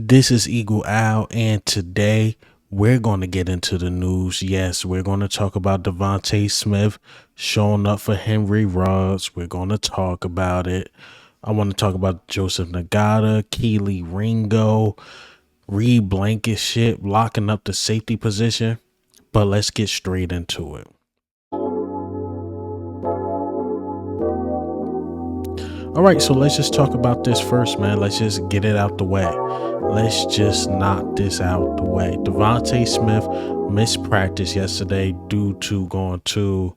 This is Eagle Owl, and today we're going to get into the news. Yes, we're going to talk about Devonte Smith showing up for Henry Ruggs. We're going to talk about it. I want to talk about Joseph Ngata, Kelee Ringo, Blankenship locking up the safety position. But let's get straight into it. All right, so let's just talk about this first, man. Let's just get it out the way. Let's just knock this out the way. Devonte Smith missed practice yesterday due to going to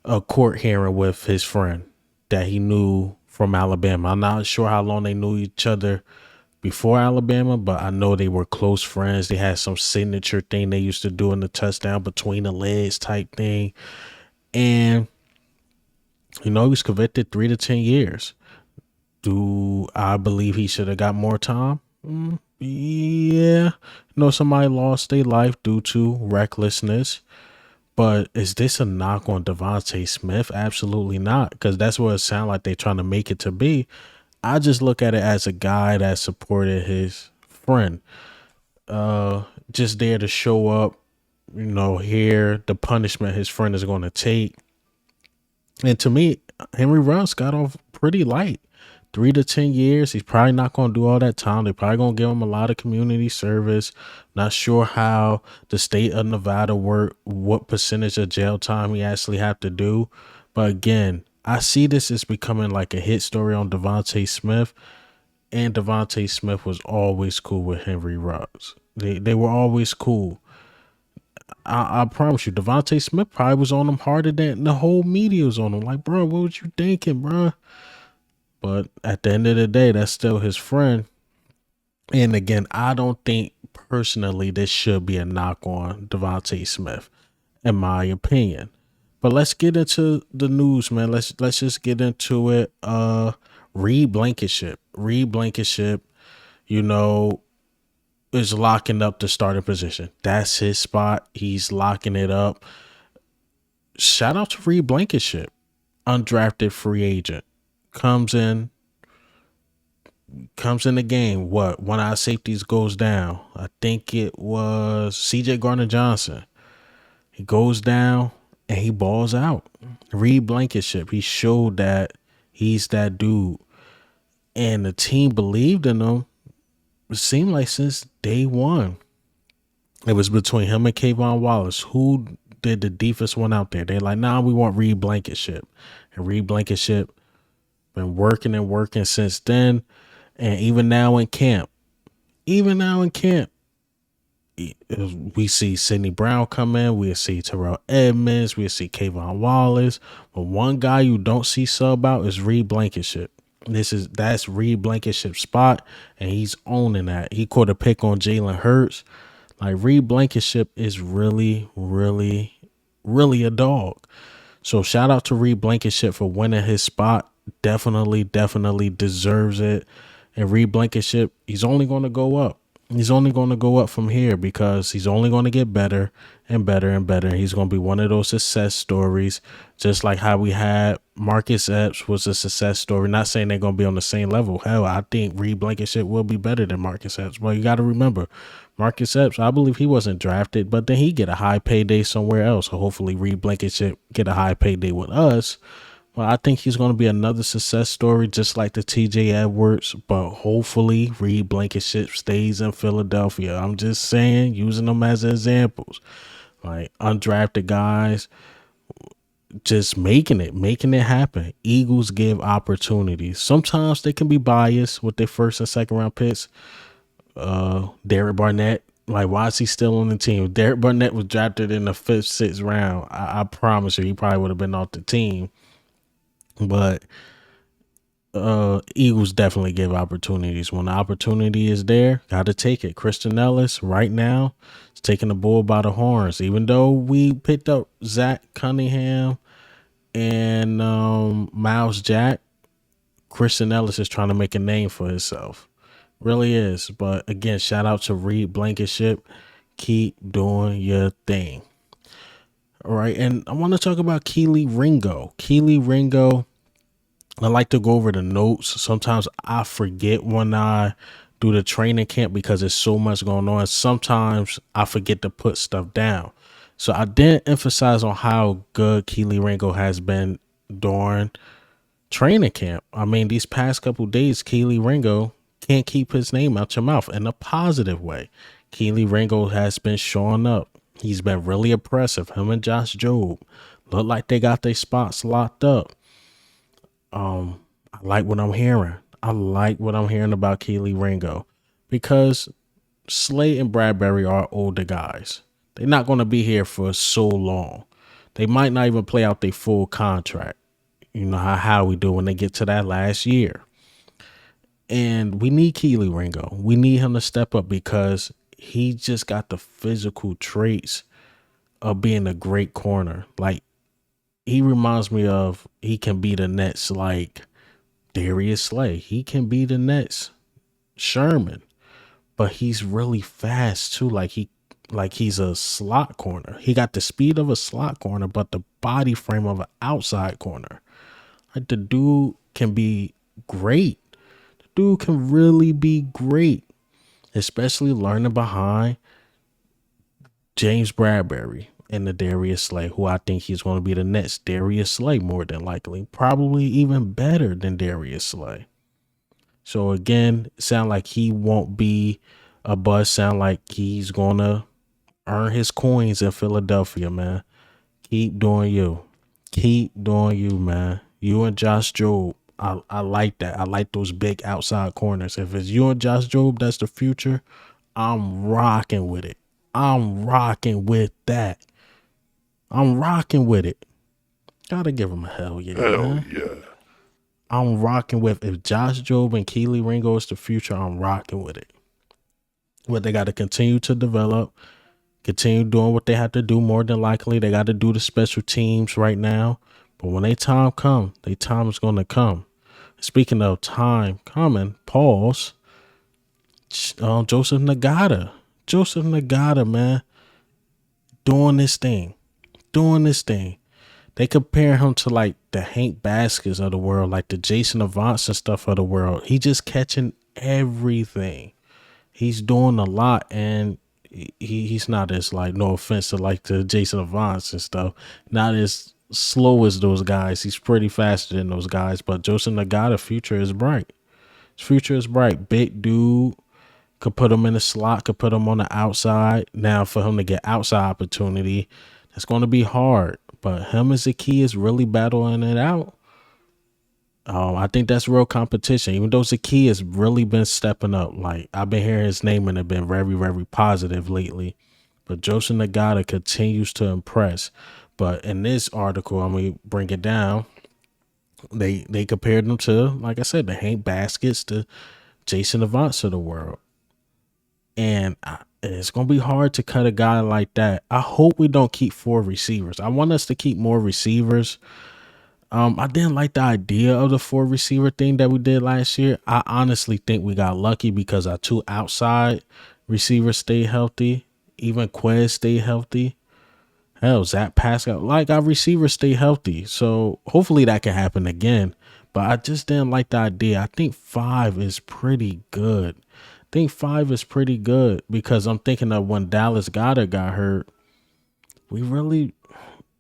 a court hearing with his friend that he knew from Alabama. I'm not sure how long they knew each other before Alabama, but I know they were close friends. They had some signature thing they used to do in the touchdown between the legs type thing. And he was convicted 3 to 10 years. Do I believe he should have got more time? Yeah. Somebody lost their life due to recklessness. But is this a knock on Devonte Smith? Absolutely not, because that's what it sounds like they're trying to make it to be. I just look at it as a guy that supported his friend. Just there to show up, hear the punishment his friend is going to take. And to me, Henry Ruggs got off pretty light. 3 to 10 years. He's probably not going to do all that time. They're probably going to give him a lot of community service. Not sure how the state of Nevada work, what percentage of jail time he actually have to do. But again, I see this as becoming like a hit story on Devonte Smith. And Devonte Smith was always cool with Henry Ruggs. They were always cool. I promise you, Devonte Smith probably was on him harder than the whole media was on him. Like, bro, what was you thinking, bro? But at the end of the day, that's still his friend. And again, I don't think personally this should be a knock on Devonte Smith, in my opinion. But let's get into the news, man. Let's just get into it. Blankenship, is locking up the starting position. That's his spot. He's locking it up. Shout out to Blankenship, undrafted free agent. Comes in the game. One of our safeties goes down. I think it was CJ Gardner-Johnson. He goes down and he balls out. Blankenship. He showed that he's that dude. And the team believed in him. It seemed like since day one. It was between him and Kayvon Wallace. Who did the deepest one out there? They're like, nah, we want Blankenship. And Blankenship been working since then. And even now in camp, we see Sidney Brown come in. We see Terrell Edmonds. We see Kayvon Wallace. But one guy you don't see sub out is Blankenship. That's Blankenship's spot, and he's owning that. He caught a pick on Jalen Hurts. Like, Blankenship is really, really, really a dog. So shout out to Blankenship for winning his spot. Definitely deserves it. And Blankenship, he's only going to go up. He's only going to go up from here because he's only going to get better and better and better. He's going to be one of those success stories, just like how we had Marcus Epps was a success story. Not saying they're going to be on the same level. Hell, I think Blankenship will be better than Marcus Epps. But you got to remember, Marcus Epps, I believe he wasn't drafted, but then he get a high payday somewhere else. So hopefully Blankenship get a high payday with us. Well, I think he's going to be another success story, just like the TJ Edwards, but hopefully Blankenship stays in Philadelphia. I'm just saying, using them as examples, like undrafted guys, just making it happen. Eagles give opportunities. Sometimes they can be biased with their first and second round picks. Derek Barnett, like, why is he still on the team? Derek Barnett was drafted in the 5th, 6th round. I promise you, he probably would have been off the team. But Eagles definitely give opportunities. When the opportunity is there, got to take it. Christian Ellis right now is taking the bull by the horns. Even though we picked up Zach Cunningham and Miles Jack, Christian Ellis is trying to make a name for himself. Really is. But again, shout out to Blankenship. Keep doing your thing. All right, and I want to talk about Kelee Ringo. I like to go over the notes. Sometimes I forget when I through the training camp because there's so much going on. Sometimes I forget to put stuff down. So I didn't emphasize on how good Kelee Ringo has been during training camp. I mean, these past couple days, Kelee Ringo can't keep his name out your mouth in a positive way. Kelee Ringo has been showing up. He's been really impressive. Him and Josh Jobe look like they got their spots locked up. I like what I'm hearing. I like what I'm hearing about Kelee Ringo because Slade and Bradbury are older guys. They're not going to be here for so long. They might not even play out their full contract. You know how we do when they get to that last year. And we need Kelee Ringo. We need him to step up because he just got the physical traits of being a great corner. Like, he reminds me of, he can be the Nets like Darius Slay. He can be the Nets Sherman. But he's really fast too. Like he's a slot corner. He got the speed of a slot corner, but the body frame of an outside corner. Like, the dude can be great. The dude can really be great, especially learning behind James Bradbury and the Darius Slay, who I think he's going to be the next Darius Slay more than likely, probably even better than Darius Slay. So again, sound like he won't be a bust. Sound like he's going to earn his coins in Philadelphia, man. Keep doing you. Keep doing you, man. You and Josh Jobe. I like that. I like those big outside corners. If it's you and Josh Jobe, that's the future. I'm rocking with it. I'm rocking with that. I'm rocking with it. Gotta give him a hell yeah. Hell yeah. I'm rocking with, if Josh Jobe and Kelee Ringo is the future, I'm rocking with it. But they got to continue to develop, continue doing what they have to do. More than likely, they got to do the special teams right now. But when they time come, they time is going to come. Speaking of time coming, pause. Joseph Ngata. Joseph Ngata, man, doing this thing. They compare him to like the Hank Baskets of the world, like the Jason Avants and stuff of the world. He just catching everything. He's doing a lot, and he's not as, like, no offense to like the Jason Avants and stuff, not as slow as those guys. He's pretty faster than those guys. But Joseph Ngata, future is bright. His future is bright. Big dude. Could put him in the slot, could put him on the outside. Now, for him to get outside opportunity, that's going to be hard. But him as a key is really battling it out. I think that's real competition. Even though Zaki has really been stepping up. Like, I've been hearing his name and it's been very, very positive lately. But Joseph Ngata continues to impress. But in this article, I'm going to bring it down. They compared him to, like I said, the Hank Baskets, the Jason Avants of the world. And it's going to be hard to cut a guy like that. I hope we don't keep 4 receivers. I want us to keep more receivers. I didn't like the idea of the 4 receiver thing that we did last year. I honestly think we got lucky because our 2 outside receivers stayed healthy. Even Quez stayed healthy. Hell, Zach Pascal, like, our receivers stay healthy. So hopefully that can happen again. But I just didn't like the idea. I think 5 is pretty good. Because I'm thinking of when Dallas Goedert got hurt. We really,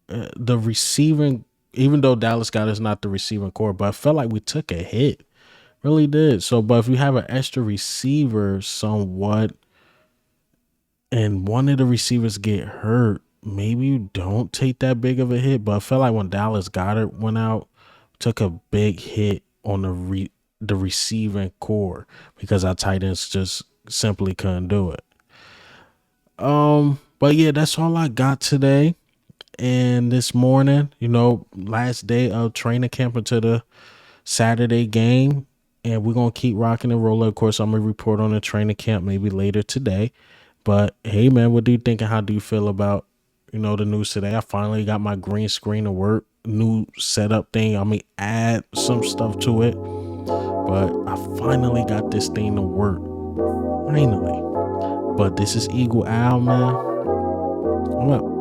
the receiving, even though Dallas Goedert is not the receiving core, but I felt like we took a hit. Really did. So, but if you have an extra receiver somewhat and one of the receivers get hurt, maybe you don't take that big of a hit. But I felt like when Dallas Goedert went out, took a big hit on the receiving core because our tight ends just simply couldn't do it. But yeah, that's all I got today. And this morning, last day of training camp into the Saturday game. And we're going to keep rocking and rolling. Of course, I'm going to report on the training camp maybe later today. But hey, man, what do you think and how do you feel about, the news today? I finally got my green screen to work. New setup thing. I mean, add some stuff to it. But I finally got this thing to work. Finally. But this is Eagle Owl, man. I'm out.